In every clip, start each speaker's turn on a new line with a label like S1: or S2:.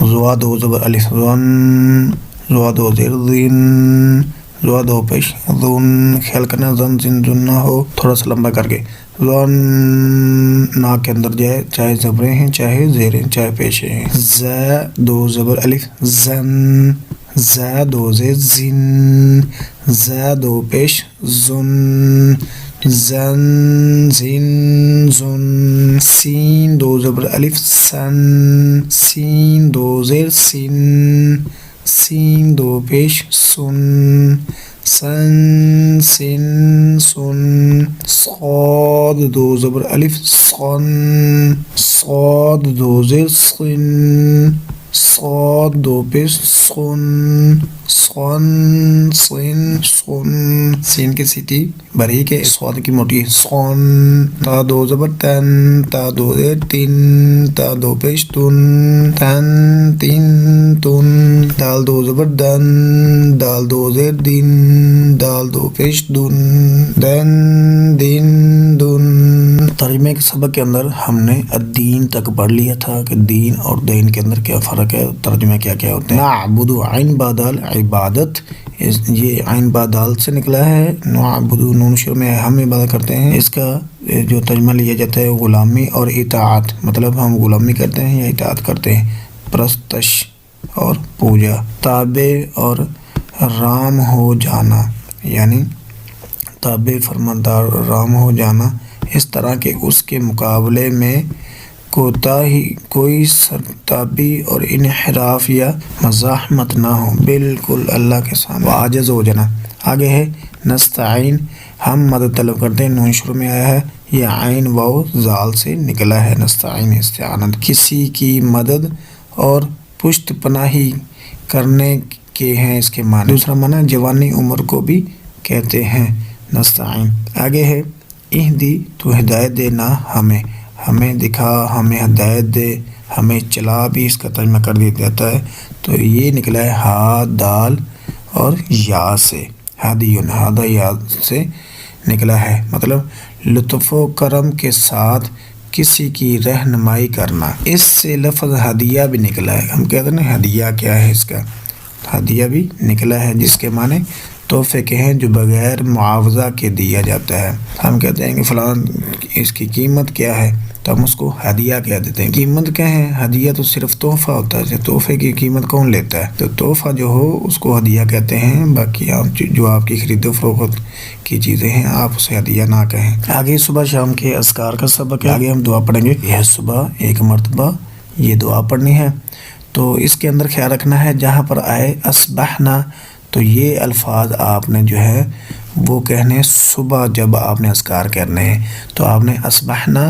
S1: زوا دو زبر الف ظن، زوا دو زیر زین، زوا دو پیش ظن، خیال کرنا زن زن زن نہ ہو، تھوڑا سا لمبا کر کے ظن ناک کے اندر جائے، چاہے زبریں ہیں چاہے زیریں چاہے پیشیں ہیں. ز دو زبر الف زن، ز دو زیر زن، ز دو پیش زن، زن زن زن. سین دو زبر الف سن، سین دو زیر سن، سین دو پیش سن، سن سن سن. صاد دو زبر الف صن، صاد دو زیر صن، صاد دو پیش صن، صن صن صن. سین کی سیٹی بریک ہے، صاد کی موٹی ہے. صن. تا دو زبر تن، تا دو زیر تن، تا دو پیش تن، تن تن تن. دال دو زبر دن، دال دو زیر دن، دال دو پیش دن، دن دن دن. ترجمے کے سبق کے اندر ہم نے الدین تک پڑھ لیا تھا کہ دین اور دین کے اندر کیا فرق ہے، ترجمے کیا کیا ہوتے ہیں. نعبد عین بادال عبادت، یہ عین بادال سے نکلا ہے. نعبد نون شروع میں ہم عبادت کرتے ہیں، اس کا جو ترجمہ لیا جاتا ہے غلامی اور اطاعت، مطلب ہم غلامی کرتے ہیں یا اطاعت کرتے ہیں. پرستش اور پوجا. تابع اور رام ہو جانا، یعنی تابع فرماندار رام ہو جانا، اس طرح کہ اس کے مقابلے میں کوئی سرتابی اور انحراف یا مزاحمت نہ ہو، بالکل اللہ کے سامنے. عاجز ہو جانا. آگے ہے نستعین، ہم مدد طلب کرتے ہیں. نون شروع میں آیا ہے، یہ عین واو زال سے نکلا ہے. نستعین استعانت، کسی کی مدد اور پشت پناہی کرنے کے ہیں اس کے معنی. دوسرا معنی جوانی عمر کو بھی کہتے ہیں نستعین. آگے ہے اہدی، تو ہدایت دینا ہمیں دکھا، ہمیں ہدایت دے، ہمیں چلا بھی اس کا ترجمہ کر دیا جاتا ہے. تو یہ نکلا ہے ہا دال اور یا سے، ہادیون، ہادا یا سے نکلا ہے، مطلب لطف و کرم کے ساتھ کسی کی رہنمائی کرنا. اس سے لفظ ہدیہ بھی نکلا ہے. ہم کہتے ہیں نا ہدیہ کیا ہے، اس کا ہدیہ بھی نکلا ہے جس کے معنی تحفے کے ہیں جو بغیر معاوضہ کے دیا جاتا ہے. ہم کہتے ہیں کہ فلاں اس کی قیمت کیا ہے تو ہم اس کو ہدیہ کہہ دیتے ہیں. قیمت کیا ہے؟ ہدیہ تو صرف تحفہ ہوتا ہے. تحفے کی قیمت کون لیتا ہے؟ تو تحفہ جو ہو اس کو ہدیہ کہتے ہیں. باقی جو آپ کی خرید و فروخت کی چیزیں ہیں آپ اسے ہدیہ نہ کہیں. آگے صبح شام کے اذکار کا سبق ہے. آگے ہم دعا پڑھیں گے. یہ صبح ایک مرتبہ یہ دعا پڑھنی ہے. تو اس کے اندر خیال رکھنا ہے جہاں پر آئے اصبحنا تو یہ الفاظ آپ نے جو ہے وہ کہنے صبح جب آپ نے اذکار کرنے ہیں. تو آپ نے اصبحنا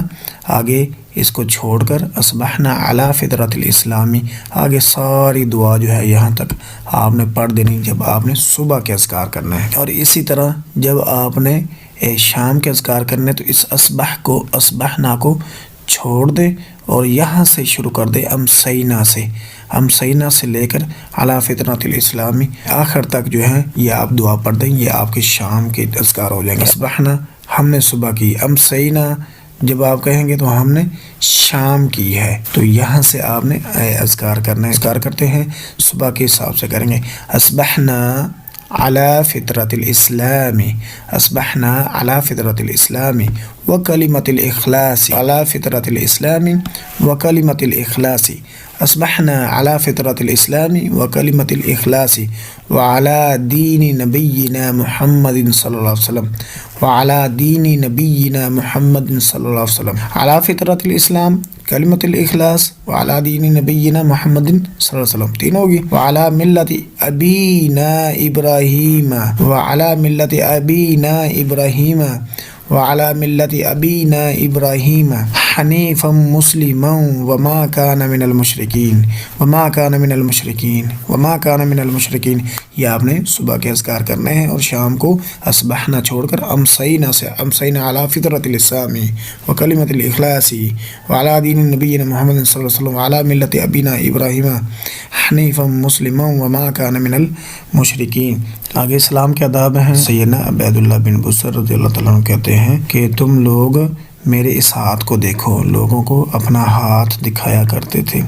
S1: آگے اس کو چھوڑ کر اصبحنا علی فطرت الاسلامی، آگے ساری دعا جو ہے یہاں تک آپ نے پڑھ دینی جب آپ نے صبح کے اذکار کرنا ہے. اور اسی طرح جب آپ نے شام کے اذکار کرنے تو اس اصبحنا کو چھوڑ دے اور یہاں سے شروع کر دے امسینا سے لے کر علی فطرت الاسلامی آخر تک جو ہے یہ آپ دعا پڑھ دیں، یہ آپ کے شام کے اذکار ہو جائیں گے. اصبحنا ہم نے صبح کی، امسینا جب آپ کہیں گے تو ہم نے شام کی ہے. تو یہاں سے آپ نے اذکار کرنا ہے. اذکار کرتے ہیں صبح کے حساب سے کریں گے. اصبحنا علی فطرت الاسلامی، اصبحنا علی فطرت الاسلامی وکلمۃ الاخلاص، علی فطرت الاسلامی وکلمۃ الاخلاص، اصبحنا علی فطرت الاسلامی وکلمۃ الاخلاص وعلی دین نبینا محمد صلی اللہ علیہ وسلم، وعلی دین نبینا محمد صلی اللہ علیہ وسلم، علی فطرت الاسلام، کلمۃ الاخلاص، وعلی دین نبینا محمد صلی اللہ علیہ وسلم. تین ہوگی. وعلی ملت ابینا ابراہیم، وعلی ملت ابینا ابراہیم، وعلی ملت ابینا ابراہیم حنیفا مسلما وما کان من المشرکین، وما کان من المشرکین، وما کان من المشرکین. یہ آپ نے صبح کے اذکار کرنے ہیں اور شام کو اصبحنا چھوڑ کر امسینا سے، امسینا علی فطرت الاسلام وکلمۃ الاخلاص وعلی دین نبینا محمد صلی اللہ علیہ وسلم وعلی ملت ابینا ابراہیم حنیفا مسلما وما کان من المشرکین. آگے اسلام کے آداب ہیں. سیدنا عبید اللہ بن بصر رضی اللہ تعالیٰ عنہ کہتے ہیں کہ تم لوگ میرے اس ہاتھ کو دیکھو. لوگوں کو اپنا ہاتھ دکھایا کرتے تھے.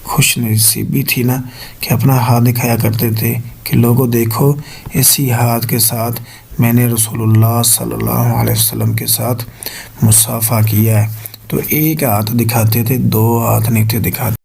S1: خوش نصیبی تھی نا کہ اپنا ہاتھ دکھایا کرتے تھے کہ لوگوں دیکھو اسی ہاتھ کے ساتھ میں نے رسول اللہ صلی اللہ علیہ وسلم کے ساتھ مصافحہ کیا ہے۔ تو ایک ہاتھ دکھاتے تھے، دو ہاتھ نہیں تھے دکھاتے۔